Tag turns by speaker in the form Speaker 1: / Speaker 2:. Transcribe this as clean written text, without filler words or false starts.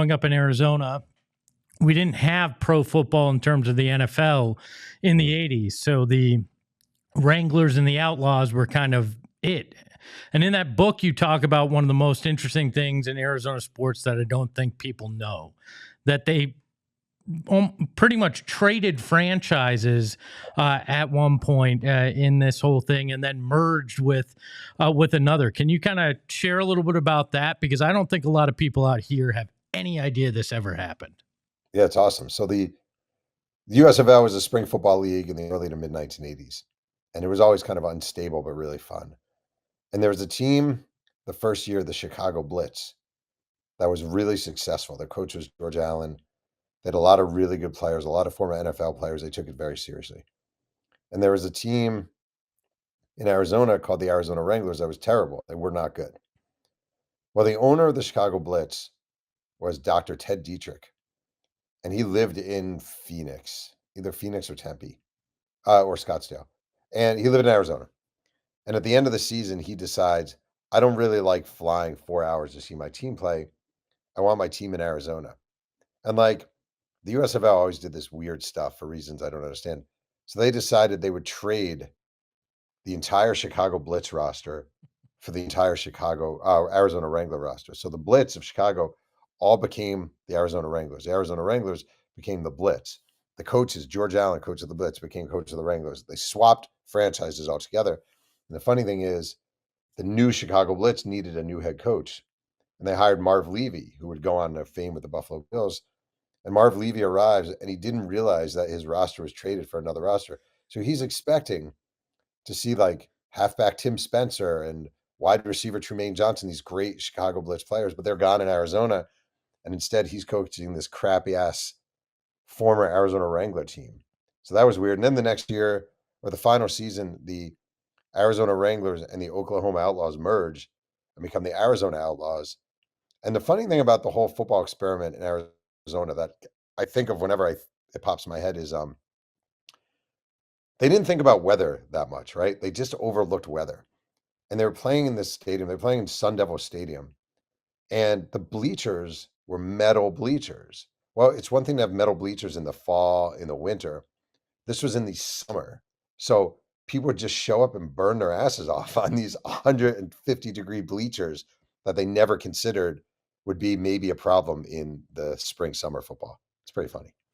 Speaker 1: growing up in Arizona, we didn't have pro football in terms of the NFL in the 80s. So the Wranglers and the Outlaws were kind of it. And in that book, you talk about one of the most interesting things in Arizona sports that I don't think people know, that they pretty much traded franchises at one point in this whole thing, and then merged with another. Can you kind of share a little bit about that? Because I don't think a lot of people out here have any idea this ever happened.
Speaker 2: Yeah, it's awesome. So the USFL was a spring football league in the early to mid 1980s, and it was always kind of unstable but really fun. And there was a team the first year, the Chicago Blitz, that was really successful. Their coach was George Allen. They had a lot of really good players, a lot of former NFL players. They took it very seriously. And there was a team in Arizona called the Arizona Wranglers that was terrible. They were not good. Well, the owner of the Chicago Blitz was Dr. Ted Dietrich, and he lived in Phoenix, either Phoenix or Tempe, or Scottsdale. And he lived in Arizona. And at the end of the season, he decides, I don't really like flying 4 hours to see my team play. I want my team in Arizona. And like the USFL always did this weird stuff for reasons I don't understand. So they decided they would trade the entire Chicago Blitz roster for the entire Arizona Wrangler roster. So the Blitz of Chicago all became the Arizona Wranglers. The Arizona Wranglers became the Blitz. The coaches, George Allen, coach of the Blitz, became coach of the Wranglers. They swapped franchises altogether. And the funny thing is, the new Chicago Blitz needed a new head coach. And they hired Marv Levy, who would go on to fame with the Buffalo Bills. And Marv Levy arrives, and he didn't realize that his roster was traded for another roster. So he's expecting to see like halfback Tim Spencer and wide receiver Trumaine Johnson, these great Chicago Blitz players, but they're gone in Arizona. And instead, he's coaching this crappy ass former Arizona Wrangler team. So that was weird. And then the next year, or the final season, the Arizona Wranglers and the Oklahoma Outlaws merge and become the Arizona Outlaws. And the funny thing about the whole football experiment in Arizona that I think of whenever it pops in my head is they didn't think about weather that much, right? They just overlooked weather. And they were playing in this stadium. They were playing in Sun Devil Stadium. And the bleachers were metal bleachers. Well, it's one thing to have metal bleachers in the fall, in the winter. This was in the summer. So people would just show up and burn their asses off on these 150-degree bleachers that they never considered would be maybe a problem in the spring, summer football. It's pretty funny.